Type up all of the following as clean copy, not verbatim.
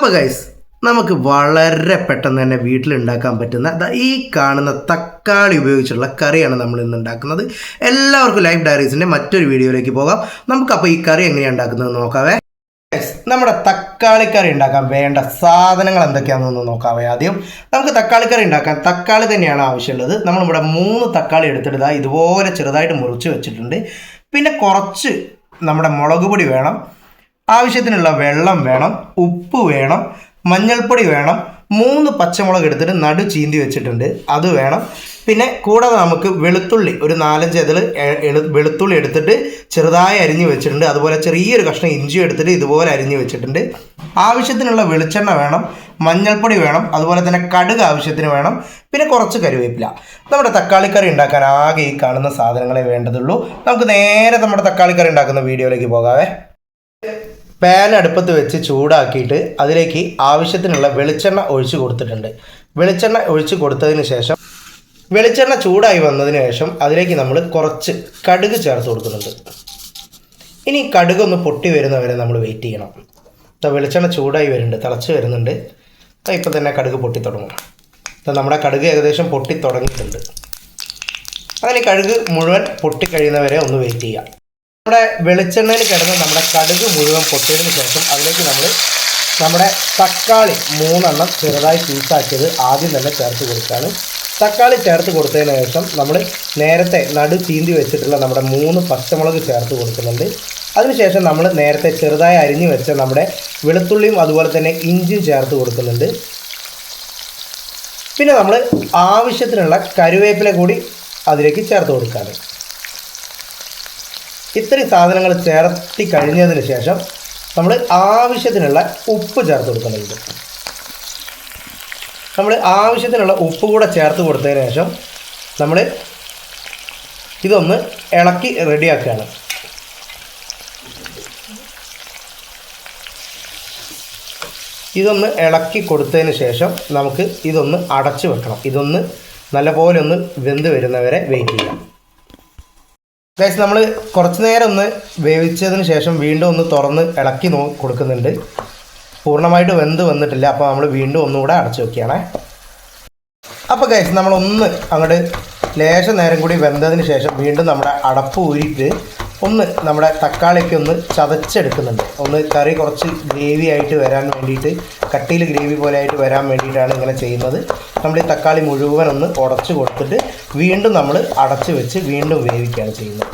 അപ്പോൾ ഗൈസ് നമുക്ക് വളരെ പെട്ടെന്ന് തന്നെ വീട്ടിലുണ്ടാക്കാൻ പറ്റുന്ന ഈ കാണുന്ന തക്കാളി ഉപയോഗിച്ചുള്ള കറിയാണ് നമ്മൾ ഇന്ന് ഉണ്ടാക്കുന്നത്. എല്ലാവർക്കും ലൈഫ് ഡയറീസിൻ്റെ മറ്റൊരു വീഡിയോയിലേക്ക് പോകാം. നമുക്കപ്പോൾ ഈ കറി എങ്ങനെയാണ് ഉണ്ടാക്കുന്നത് നോക്കാവേ. നമ്മുടെ തക്കാളി കറി ഉണ്ടാക്കാൻ വേണ്ട സാധനങ്ങൾ എന്തൊക്കെയാണെന്നൊന്ന് നോക്കാവേ. ആദ്യം നമുക്ക് തക്കാളി കറി ഉണ്ടാക്കാൻ തക്കാളി തന്നെയാണ് ആവശ്യമുള്ളത്. നമ്മളിവിടെ 3 തക്കാളി എടുത്തിട്ട് ഇതുപോലെ ചെറുതായിട്ട് മുറിച്ച് വെച്ചിട്ടുണ്ട്. പിന്നെ കുറച്ച് നമ്മുടെ മുളക് പൊടി വേണം, ആവശ്യത്തിനുള്ള വെള്ളം വേണം, ഉപ്പ് വേണം, മഞ്ഞൾപ്പൊടി വേണം, 3 പച്ചമുളക് എടുത്തിട്ട് നടു ചീന്തി വെച്ചിട്ടുണ്ട്, അത് വേണം. പിന്നെ കൂടാതെ നമുക്ക് വെളുത്തുള്ളി ഒരു 4-5 ഇതിൽ വെളുത്തുള്ളി എടുത്തിട്ട് ചെറുതായി അരിഞ്ഞ് വെച്ചിട്ടുണ്ട്. അതുപോലെ ചെറിയൊരു കഷ്ണം ഇഞ്ചി എടുത്തിട്ട് ഇതുപോലെ അരിഞ്ഞ് വെച്ചിട്ടുണ്ട്. ആവശ്യത്തിനുള്ള വെളിച്ചെണ്ണ വേണം, മഞ്ഞൾപ്പൊടി വേണം, അതുപോലെ തന്നെ കടുക് ആവശ്യത്തിന് വേണം, പിന്നെ കുറച്ച് കറിവേപ്പില. നമ്മുടെ തക്കാളിക്കറി ഉണ്ടാക്കാൻ ആകെ ഈ കാണുന്ന സാധനങ്ങളെ വേണ്ടതുള്ളൂ. നമുക്ക് നേരെ നമ്മുടെ തക്കാളിക്കറി ഉണ്ടാക്കുന്ന വീഡിയോയിലേക്ക് പോകാവേ. പാൻ അടുപ്പത്ത് വെച്ച് ചൂടാക്കിയിട്ട് അതിലേക്ക് ആവശ്യത്തിനുള്ള വെളിച്ചെണ്ണ ഒഴിച്ച് കൊടുത്തിട്ടുണ്ട്. വെളിച്ചെണ്ണ ഒഴിച്ച് കൊടുത്തതിന് ശേഷം വെളിച്ചെണ്ണ ചൂടായി വന്നതിന് ശേഷം അതിലേക്ക് നമ്മൾ കുറച്ച് കടുക് ചേർത്ത് കൊടുക്കുന്നുണ്ട്. ഇനി കടുകൊന്ന് പൊട്ടി വരുന്നവരെ നമ്മൾ വെയിറ്റ് ചെയ്യണം. വെളിച്ചെണ്ണ ചൂടായി വരുന്നുണ്ട്, തിളച്ച് വരുന്നുണ്ട്. ഇപ്പം തന്നെ കടുക് പൊട്ടി തുടങ്ങും. നമ്മുടെ കടുക് ഏകദേശം പൊട്ടി തുടങ്ങിയിട്ടുണ്ട്. അങ്ങനെ കടുക് മുഴുവൻ പൊട്ടിക്കഴിയുന്നവരെ ഒന്ന് വെയിറ്റ് ചെയ്യാം. നമ്മുടെ വെളിച്ചെണ്ണയിൽ കിടന്ന് നമ്മുടെ കടുക് മുഴുവൻ പൊട്ടിയതിന് ശേഷം അതിലേക്ക് നമ്മൾ നമ്മുടെ തക്കാളി 3 ചെറുതായി പീസാക്കിയത് ആദ്യം തന്നെ ചേർത്ത് കൊടുക്കുകയാണ്. തക്കാളി ചേർത്ത് കൊടുത്തതിന് ശേഷം നമ്മൾ നേരത്തെ നടു ചീന്തി വെച്ചിട്ടുള്ള നമ്മുടെ 3 പച്ചമുളക് ചേർത്ത് കൊടുക്കുന്നുണ്ട്. അതിനുശേഷം നമ്മൾ നേരത്തെ ചെറുതായി അരിഞ്ഞു വെച്ച നമ്മുടെ വെളുത്തുള്ളിയും അതുപോലെ തന്നെ ഇഞ്ചിയും ചേർത്ത് കൊടുക്കുന്നുണ്ട്. പിന്നെ നമ്മൾ ആവശ്യത്തിനുള്ള കറിവേപ്പില കൂടി അതിലേക്ക് ചേർത്ത് കൊടുക്കുകയാണ്. ഇത്രയും സാധനങ്ങൾ ചേർത്തി കഴിഞ്ഞതിന് ശേഷം നമ്മൾ ആവശ്യത്തിനുള്ള ഉപ്പ് ചേർത്ത് കൊടുക്കുന്നുണ്ട്. നമ്മൾ ആവശ്യത്തിനുള്ള ഉപ്പ് കൂടെ ചേർത്ത് കൊടുത്തതിന് ശേഷം നമ്മൾ ഇതൊന്ന് ഇളക്കി റെഡിയാക്കുകയാണ്. ഇതൊന്ന് ഇളക്കി കൊടുത്തതിന് ശേഷം നമുക്ക് ഇതൊന്ന് അടച്ചു വെക്കണം. ഇതൊന്ന് നല്ലപോലെ ഒന്ന് വെന്ത് വരുന്നവരെ വെയിറ്റ് ചെയ്യാം. ഗൈസ് നമ്മൾ കുറച്ച് നേരം ഒന്ന് വേവിച്ചതിന് ശേഷം വീണ്ടും ഒന്ന് തുറന്ന് ഇളക്കി കൊടുക്കുന്നുണ്ട്. പൂർണ്ണമായിട്ട് വെന്ത് വന്നിട്ടില്ല, അപ്പോൾ നമ്മൾ വീണ്ടും ഒന്നുകൂടെ അടച്ചു വെക്കുകയാണേ. അപ്പോൾ ഗൈസ് നമ്മളൊന്ന് അങ്ങോട്ട് ലേശം നേരം കൂടി വെന്തതിന് ശേഷം വീണ്ടും നമ്മുടെ അടപ്പ് ഊരിയിട്ട് ഒന്ന് നമ്മുടെ തക്കാളിക്ക് ഒന്ന് ചതച്ചെടുക്കുന്നുണ്ട്. ഒന്ന് കറി കുറച്ച് ഗ്രേവി ആയിട്ട് വരാൻ വേണ്ടിയിട്ട്, കട്ടിയിൽ ഗ്രേവി പോലെ ആയിട്ട് വരാൻ വേണ്ടിയിട്ടാണ് ഇങ്ങനെ ചെയ്യുന്നത്. നമ്മൾ ഈ തക്കാളി മുഴുവൻ ഒന്ന് ഉടച്ച് കൊടുത്തിട്ട് വീണ്ടും നമ്മൾ അടച്ച് വെച്ച് വീണ്ടും വേവിക്കുകയാണ് ചെയ്യുന്നത്.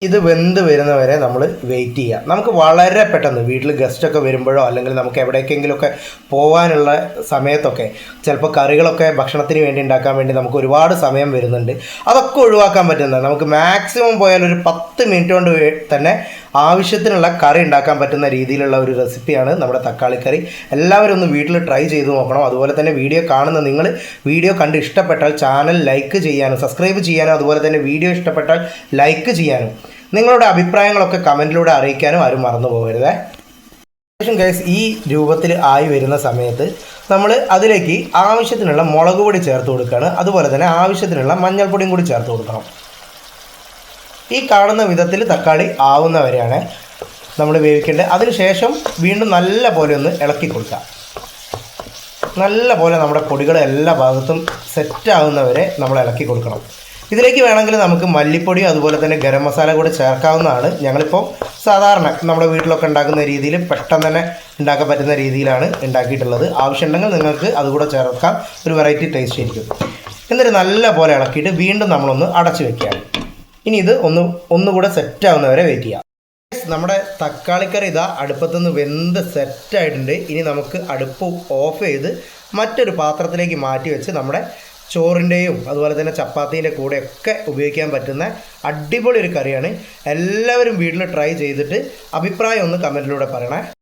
ഇത് വെന്ത് വരുന്നവരെ നമ്മൾ വെയിറ്റ് ചെയ്യുക. നമുക്ക് വളരെ പെട്ടെന്ന് വീട്ടിൽ ഗസ്റ്റൊക്കെ വരുമ്പോഴോ അല്ലെങ്കിൽ നമുക്ക് എവിടേക്കെങ്കിലുമൊക്കെ പോകാനുള്ള സമയത്തൊക്കെ ചിലപ്പോൾ കറികളൊക്കെ ഭക്ഷണത്തിന് വേണ്ടി ഉണ്ടാക്കാൻ വേണ്ടി നമുക്ക് ഒരുപാട് സമയം വരുന്നുണ്ട്. അതൊക്കെ ഒഴിവാക്കാൻ പറ്റുന്നത് നമുക്ക് മാക്സിമം പോയാൽ ഒരു 10 മിനിറ്റ് കൊണ്ട് തന്നെ ആവശ്യത്തിനുള്ള കറി ഉണ്ടാക്കാൻ പറ്റുന്ന രീതിയിലുള്ള ഒരു റെസിപ്പിയാണ് നമ്മുടെ തക്കാളിക്കറി. എല്ലാവരും ഒന്ന് വീട്ടിൽ ട്രൈ ചെയ്ത് നോക്കണം. അതുപോലെ തന്നെ വീഡിയോ കാണുന്ന നിങ്ങൾ വീഡിയോ കണ്ട് ഇഷ്ടപ്പെട്ടാൽ ചാനൽ ലൈക്ക് ചെയ്യാനും സബ്സ്ക്രൈബ് ചെയ്യാനും അതുപോലെ തന്നെ വീഡിയോ ഇഷ്ടപ്പെട്ടാൽ ലൈക്ക് ചെയ്യാനും നിങ്ങളുടെ അഭിപ്രായങ്ങളൊക്കെ കമൻറ്റിലൂടെ അറിയിക്കാനും ആരും മറന്നു പോകരുത്. ഗൈസ് ഈ രൂപത്തിൽ ആയി വരുന്ന സമയത്ത് നമ്മൾ അതിലേക്ക് ആവശ്യത്തിനുള്ള മുളക് പൊടി ചേർത്ത് കൊടുക്കുകയാണ്. അതുപോലെ തന്നെ ആവശ്യത്തിനുള്ള മഞ്ഞൾപ്പൊടിയും കൂടി ചേർത്ത് കൊടുക്കണം. ഈ കാണുന്ന വിധത്തിൽ തക്കാളി ആവുന്നവരെയാണ് നമ്മൾ വേവിക്കേണ്ടത്. അതിനുശേഷം വീണ്ടും നല്ല പോലെ ഒന്ന് ഇളക്കി കൊടുക്കുക. നല്ല പോലെ നമ്മുടെ പൊടികൾ എല്ലാ ഭാഗത്തും സെറ്റാവുന്നവരെ നമ്മൾ ഇളക്കി കൊടുക്കണം. ഇതിലേക്ക് വേണമെങ്കിൽ നമുക്ക് മല്ലിപ്പൊടിയും അതുപോലെ തന്നെ ഗരം മസാല കൂടി ചേർക്കാവുന്നതാണ്. ഞങ്ങളിപ്പോൾ സാധാരണ നമ്മുടെ വീട്ടിലൊക്കെ ഉണ്ടാക്കുന്ന രീതിയിൽ പെട്ടെന്ന് തന്നെ ഉണ്ടാക്കാൻ പറ്റുന്ന രീതിയിലാണ് ഉണ്ടാക്കിയിട്ടുള്ളത്. ആവശ്യമുണ്ടെങ്കിൽ നിങ്ങൾക്ക് അതുകൂടെ ചേർക്കാം, ഒരു വെറൈറ്റി ടേസ്റ്റ് ആയിരിക്കും. എന്നിട്ട് നല്ല പോലെ ഇളക്കിയിട്ട് വീണ്ടും നമ്മളൊന്ന് അടച്ചു വെക്കുകയാണ്. ഇനി ഇത് ഒന്നുകൂടെ സെറ്റാവുന്നവരെ വെയിറ്റ് ചെയ്യാം. നമ്മുടെ തക്കാളിക്കറി അടുപ്പത്തുനിന്ന് വെന്ത് സെറ്റായിട്ടുണ്ട്. ഇനി നമുക്ക് അടുപ്പ് ഓഫ് ചെയ്ത് മറ്റൊരു പാത്രത്തിലേക്ക് മാറ്റി വെച്ച് നമ്മുടെ ചോറിൻ്റെയും അതുപോലെ തന്നെ ചപ്പാത്തീൻ്റെ കൂടെയൊക്കെ ഉപയോഗിക്കാൻ പറ്റുന്ന അടിപൊളി ഒരു കറിയാണ്. എല്ലാവരും വീട്ടിൽ ട്രൈ ചെയ്തിട്ട് അഭിപ്രായം ഒന്ന് കമൻറ്റിലൂടെ പറയണേ.